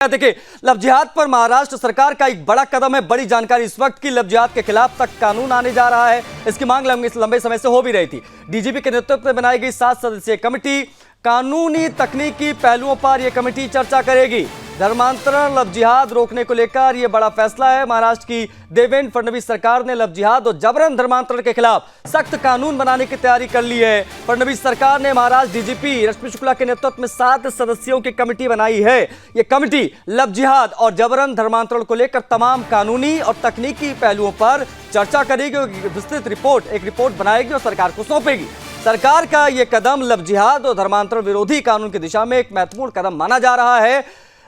देखिए, लव जिहाद पर महाराष्ट्र सरकार का एक बड़ा कदम है। बड़ी जानकारी इस वक्त की लव जिहाद के खिलाफ सख्त कानून आने जा रहा है। इसकी मांग लंबे समय से हो भी रही थी। डीजीपी के नेतृत्व में बनाई गई 7 सदस्यीय कमेटी कानूनी तकनीकी पहलुओं पर यह कमेटी चर्चा करेगी। धर्मांतरण लव जिहाद रोकने को लेकर यह बड़ा फैसला है। महाराष्ट्र की देवेंद्र फडणवीस सरकार ने लव जिहाद और जबरन धर्मांतरण के खिलाफ सख्त कानून बनाने की तैयारी कर ली है। फडणवीस सरकार ने महाराष्ट्र डीजीपी रश्मि शुक्ला के नेतृत्व में 7 सदस्यों की कमेटी बनाई है। यह कमेटी लव जिहाद और जबरन धर्मांतरण को लेकर तमाम कानूनी और तकनीकी पहलुओं पर चर्चा करेगी और विस्तृत रिपोर्ट बनाएगी और सरकार को सौंपेगी। सरकार का यह कदम लव जिहाद और धर्मांतरण विरोधी कानून की दिशा में एक महत्वपूर्ण कदम माना जा रहा है।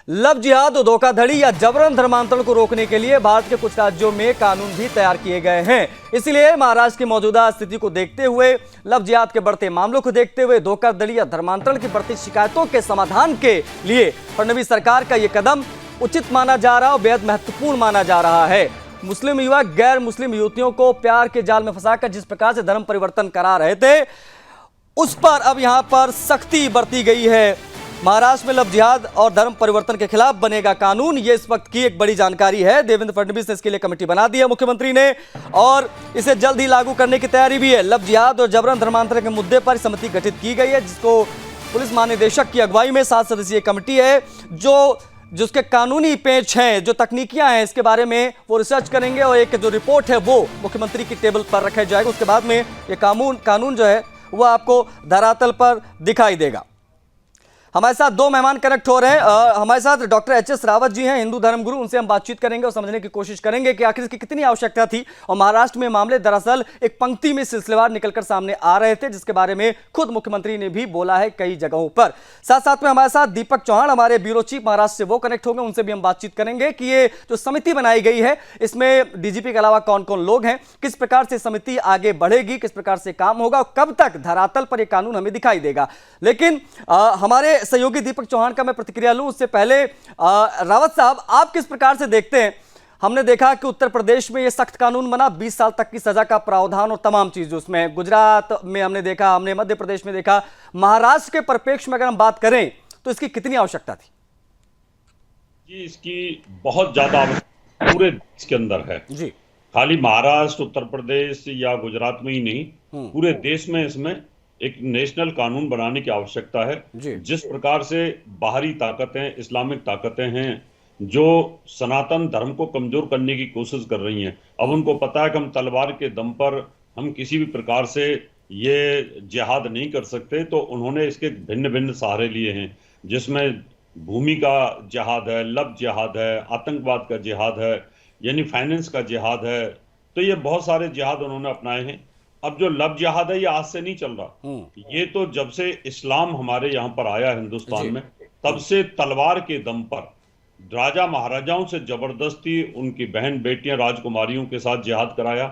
लव जिहाद और धोखाधड़ी या जबरन धर्मांतरण को रोकने के लिए भारत के कुछ राज्यों में कानून भी तैयार किए गए हैं। इसलिए महाराष्ट्र की मौजूदा स्थिति को देखते हुए, लव जिहाद के बढ़ते मामलों को देखते हुए, धोखाधड़ी या धर्मांतरण की बढ़ती शिकायतों के समाधान के लिए फडणवीस सरकार का यह कदम उचित माना जा रहा है और बेहद महत्वपूर्ण माना जा रहा है। मुस्लिम युवक गैर मुस्लिम युवतियों को प्यार के जाल में फंसाकर जिस प्रकार से धर्म परिवर्तन करा रहे थे, उस पर अब यहां पर सख्ती बरती गई है। महाराष्ट्र में लव जिहाद और धर्म परिवर्तन के खिलाफ बनेगा कानून, ये इस वक्त की एक बड़ी जानकारी है। देवेंद्र फडणवीस ने इसके लिए कमेटी बना दी है मुख्यमंत्री ने, और इसे जल्द ही लागू करने की तैयारी भी है। लव जिहाद और जबरन धर्मांतरण के मुद्दे पर समिति गठित की गई है, जिसको पुलिस महानिदेशक की अगुवाई में 7 सदस्यीय कमेटी है, जिसके कानूनी पेच हैं, जो तकनीकियां हैं, इसके बारे में वो रिसर्च करेंगे और एक जो रिपोर्ट है वो मुख्यमंत्री की टेबल पर रखा जाएगा। उसके बाद में ये कानून जो है वो आपको धरातल पर दिखाई देगा। हमारे साथ 2 मेहमान कनेक्ट हो रहे हैं। हमारे साथ डॉक्टर एच.एस. रावत जी हैं, हिंदू धर्मगुरु। उनसे हम बातचीत करेंगे और समझने की कोशिश करेंगे कि आखिर इसकी कितनी आवश्यकता थी और महाराष्ट्र में मामले दरअसल एक पंक्ति में सिलसिलेवार निकलकर सामने आ रहे थे, जिसके बारे में खुद मुख्यमंत्री ने भी बोला है कई जगहों पर। साथ में हमारे साथ दीपक चौहान, हमारे ब्यूरो चीफ महाराष्ट्र से, वो कनेक्ट होंगे। उनसे भी हम बातचीत करेंगे कि ये जो समिति बनाई गई है, इसमें डीजीपी के अलावा कौन कौन लोग हैं, किस प्रकार से समिति आगे बढ़ेगी, किस प्रकार से काम होगा, कब तक धरातल पर यह कानून हमें दिखाई देगा। लेकिन हमारे सहयोगी दीपक चौहान का मैं प्रतिक्रिया लूं उससे पहले, रावत साहब, आप किस प्रकार से देखते हैं? हमने देखा कि उत्तर प्रदेश में यह सख्त कानून बना, 20 साल तक की सजा का प्रावधान और तमाम चीज उसमें। गुजरात में हमने देखा, हमने मध्य प्रदेश में देखा। महाराष्ट्र के परिप्रेक्ष्य में अगर हम बात करें तो इसकी कितनी आवश्यकता थी? जी, इसकी बहुत ज्यादा आवश्यकता पूरे देश के अंदर है जी। खाली महाराष्ट्र, उत्तर प्रदेश या गुजरात में ही नहीं, पूरे देश में इसमें एक नेशनल कानून बनाने की आवश्यकता है। जिस प्रकार से बाहरी ताकतें, इस्लामिक ताकतें हैं, जो सनातन धर्म को कमजोर करने की कोशिश कर रही हैं, अब उनको पता है कि हम तलवार के दम पर हम किसी भी प्रकार से ये जिहाद नहीं कर सकते, तो उन्होंने इसके भिन्न भिन्न सहारे लिए हैं, जिसमें भूमि का जिहाद है, लव जिहाद है, आतंकवाद का जिहाद है, यानी फाइनेंस का जिहाद है। तो ये बहुत सारे जिहाद उन्होंने अपनाए हैं। अब जो लव जिहाद है ये आज से नहीं चल रहा, ये तो जब से इस्लाम हमारे यहाँ पर आया हिंदुस्तान में, तब से तलवार के दम पर राजा महाराजाओं से जबरदस्ती उनकी बहन बेटियां राजकुमारियों के साथ जिहाद कराया,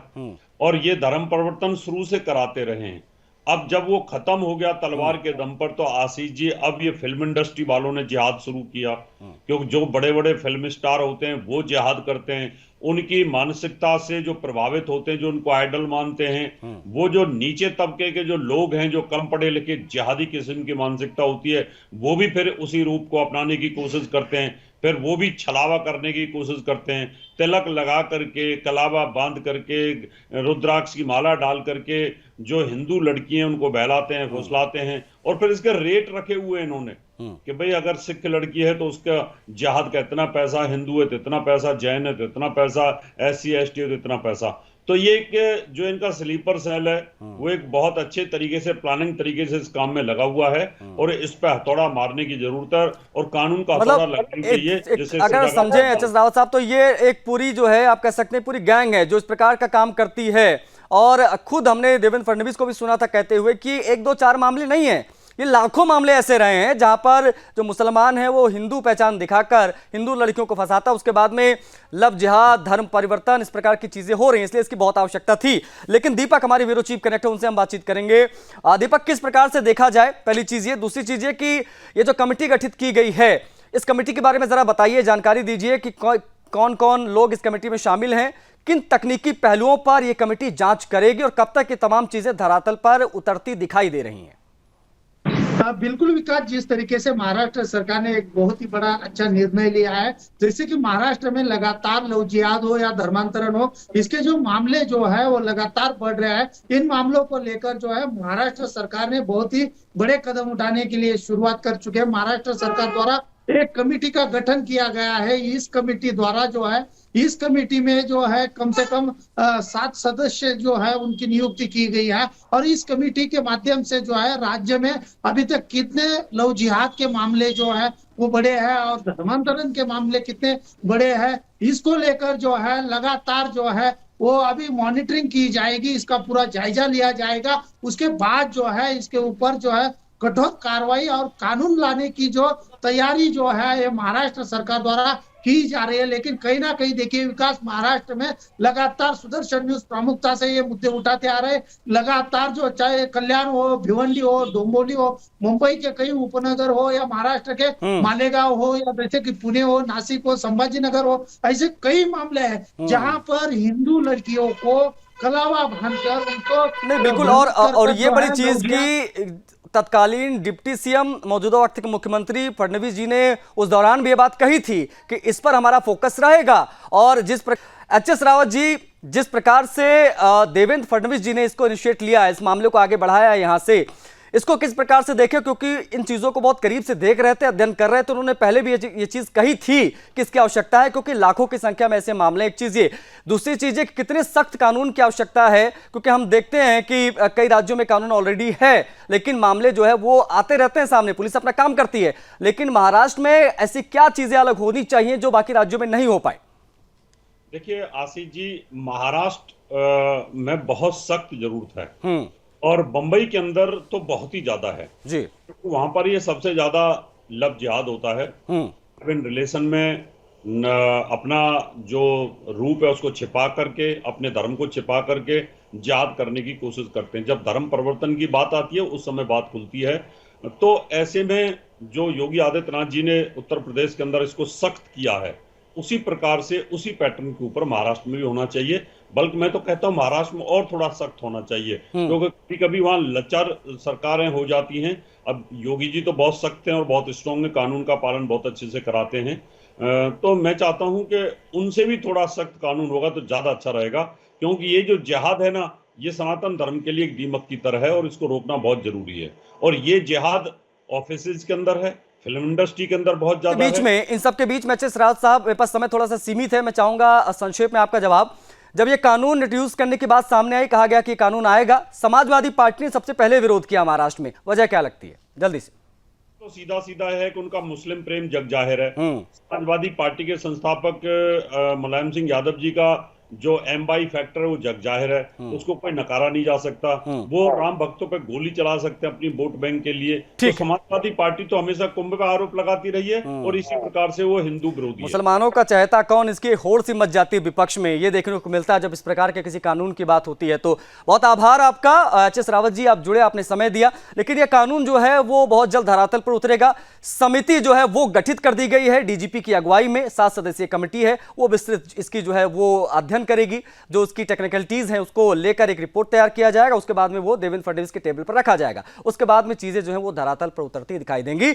और ये धर्म परिवर्तन शुरू से कराते रहे हैं। अब जब वो खत्म हो गया तलवार के दम पर, तो आशीष जी, अब ये फिल्म इंडस्ट्री वालों ने जिहाद शुरू किया, क्योंकि जो बड़े बड़े फिल्म स्टार होते हैं वो जिहाद करते हैं। उनकी मानसिकता से जो प्रभावित होते हैं, जो उनको आइडल मानते हैं, वो जो नीचे तबके के जो लोग हैं, जो कम पढ़े लिखे, जिहादी किस्म की मानसिकता होती है, वो भी फिर उसी रूप को अपनाने की कोशिश करते हैं। फिर वो भी छलावा करने की कोशिश करते हैं, तिलक लगा करके, कलावा बांध करके, रुद्राक्ष की माला डाल करके जो हिंदू लड़कियां उनको बहलाते हैं, फुसलाते हैं, और फिर इसके रेट रखे हुए इन्होंने कि भाई अगर सिख लड़की है तो उसका जिहाद का इतना पैसा, हिंदू है तो इतना पैसा, जैन है तो इतना पैसा, SC ST है तो इतना पैसा। तो ये जो इनका स्लीपर सेल है वो एक बहुत अच्छे तरीके से, प्लानिंग तरीके से इस काम में लगा हुआ है, और इस पे हथौड़ा मारने की जरूरत है और कानून का हथौड़ा लगना चाहिए। अगर समझे एच.एस. रावत साहब, तो ये एक पूरी जो है, आप कह सकते हैं पूरी गैंग है जो इस प्रकार का काम करती है। और खुद हमने देवेंद्र फडणवीस को भी सुना था कहते हुए कि 1 2 4 मामले नहीं है, ये लाखों मामले ऐसे रहे हैं जहां पर जो मुसलमान है वो हिंदू पहचान दिखाकर हिंदू लड़कियों को फंसाता, उसके बाद में लव जिहाद, धर्म परिवर्तन, इस प्रकार की चीजें हो रही हैं, इसलिए इसकी बहुत आवश्यकता थी। लेकिन दीपक हमारे ब्यूरो चीफ कनेक्टर, उनसे हम बातचीत करेंगे। दीपक, किस प्रकार से देखा जाए, पहली चीज ये। दूसरी चीज ये कि ये जो कमेटी गठित की गई है, इस कमेटी के बारे में जरा बताइए, जानकारी दीजिए कि कौन कौन लोग इस कमेटी में शामिल हैं, किन तकनीकी पहलुओं पर यह कमेटी जांच करेगी और कब तक ये तमाम चीजें धरातल पर उतरती दिखाई दे रही हैं? बिल्कुल विकास, जिस तरीके से महाराष्ट्र सरकार ने एक बहुत ही बड़ा अच्छा निर्णय लिया है, जैसे कि महाराष्ट्र में लगातार लव जिहाद हो या धर्मांतरण हो, इसके जो मामले जो है वो लगातार बढ़ रहे हैं। इन मामलों को लेकर जो है महाराष्ट्र सरकार ने बहुत ही बड़े कदम उठाने के लिए शुरुआत कर चुके हैं। महाराष्ट्र सरकार द्वारा एक कमेटी का गठन किया गया है। इस कमेटी द्वारा जो है, इस कमेटी में जो है कम से कम 7 सदस्य जो है उनकी नियुक्ति की गई है। और इस कमेटी के माध्यम से जो है राज्य में अभी तक कितने लव जिहाद के मामले जो है वो बड़े हैं और धर्मांतरण के मामले कितने बड़े हैं, इसको लेकर जो है लगातार जो है वो अभी मॉनिटरिंग की जाएगी, इसका पूरा जायजा लिया जाएगा। उसके बाद जो है इसके ऊपर जो है कठोर कार्रवाई और कानून लाने की जो तैयारी जो है ये महाराष्ट्र सरकार द्वारा की जा रही है। लेकिन कहीं ना कहीं देखिए विकास, महाराष्ट्र में लगातार सुदर्शन न्यूज प्रमुखता से ये मुद्दे उठाते आ रहे हैं। लगातार जो चाहे कल्याण हो, भिवंडी हो, डोंबिवली हो, मुंबई के कई उपनगर हो या महाराष्ट्र के मालेगांव हो या जैसे कि पुणे हो, नासिक हो, संभाजीनगर हो, ऐसे कई मामले हैं जहां पर हिंदू लड़कियों को कलावा बांधकर उनको नहीं बिल्कुल। और ये बड़ी चीज की तत्कालीन डिप्टी सीएम मौजूदा वक्त के मुख्यमंत्री फडणवीस जी ने उस दौरान भी ये बात कही थी कि इस पर हमारा फोकस रहेगा। और एच.एस. रावत जी, जिस प्रकार से देवेंद्र फडणवीस जी ने इसको इनिशिएट लिया, इस मामले को आगे बढ़ाया यहां से, इसको किस प्रकार से देखें, क्योंकि इन चीजों को बहुत करीब से देख रहे थे, अध्ययन कर रहे थे। उन्होंने पहले भी ये चीज कही थी कि इसकी आवश्यकता है, क्योंकि लाखों की संख्या में ऐसे मामले। एक चीज ये, दूसरी चीज ये कितने सख्त कानून की आवश्यकता है, क्योंकि हम देखते हैं कि कई राज्यों में कानून ऑलरेडी है, लेकिन मामले जो है वो आते रहते हैं सामने, पुलिस अपना काम करती है। लेकिन महाराष्ट्र में ऐसी क्या चीजें अलग होनी चाहिए जो बाकी राज्यों में नहीं हो पाए? देखिए आशीष जी, महाराष्ट्र में बहुत सख्त जरूरत है और बंबई के अंदर तो बहुत ही ज्यादा है जी। वहां पर ये सबसे ज्यादा लव जिहाद होता है। इन रिलेशन में अपना जो रूप है उसको छिपा करके, अपने धर्म को छिपा करके जिहाद करने की कोशिश करते हैं। जब धर्म परिवर्तन की बात आती है उस समय बात खुलती है। तो ऐसे में जो योगी आदित्यनाथ जी ने उत्तर प्रदेश के अंदर इसको सख्त किया है, उसी प्रकार से उसी पैटर्न के ऊपर महाराष्ट्र में भी होना चाहिए। बल्कि मैं तो कहता हूं महाराष्ट्र में और थोड़ा सख्त होना चाहिए, क्योंकि कभी कभी वहां लचार सरकारें हो जाती हैं। अब योगी जी तो बहुत सख्त हैं और बहुत स्ट्रांग है, कानून का पालन बहुत अच्छे से कराते हैं। तो मैं चाहता हूं कि उनसे भी थोड़ा सख्त कानून होगा तो ज्यादा अच्छा रहेगा, क्योंकि ये जो जिहाद है ना, ये सनातन धर्म के लिए एक दीमक की तरह है और इसको रोकना बहुत जरूरी है। और ये जिहाद ऑफिस के अंदर है, फिल्म इंडस्ट्री के अंदर बहुत ज्यादा बीच में, इन सब के बीच में एच.एस. रावत साहब, मेरे पास समय थोड़ा सा सीमित है, मैं चाहूंगा संक्षेप में आपका जवाब। जब ये कानून इंट्रोड्यूस करने की बात सामने आई, कहा गया कि कानून आएगा, समाजवादी पार्टी ने सबसे पहले विरोध किया महाराष्ट्र में, वजह क्या लगती है जल्दी से? तो सीधा सीधा है कि उनका मुस्लिम प्रेम जग जाहिर है। समाजवादी पार्टी के संस्थापक मुलायम सिंह यादव जी का जो एम्बाई फैक्टर है वो जग जाहिर है, उसको कोई नकारा नहीं जा सकता। वो राम भक्तों पे गोली चला सकते हैं अपनी वोट बैंक के लिए। तो समाजवादी पार्टी तो हमेशा कुंभ का आरोप लगाती रही है और इसी प्रकार से वो हिंदू विरोधी। मुसलमानों का चहेता कौन, इसकी होड़ सी मच जाती है विपक्ष में, ये देखने को मिलता है जब इस प्रकार के किसी कानून की बात होती है। तो बहुत आभार आपका एच.एस. रावत जी, आप जुड़े, आपने समय दिया। लेकिन यह कानून जो है वो बहुत जल्द धरातल पर उतरेगा। समिति जो है वो गठित कर दी गई है डीजीपी की अगुवाई में, 7 सदस्यीय कमेटी है, वो विस्तृत इसकी जो है वो अध्ययन करेगी। जो उसकी टेक्निकलिटीज हैं उसको लेकर एक रिपोर्ट तैयार किया जाएगा, उसके बाद में वो देवेंद्र फडणवीस के टेबल पर रखा जाएगा। उसके बाद में चीजें जो है वो धरातल पर उतरती दिखाई देंगी।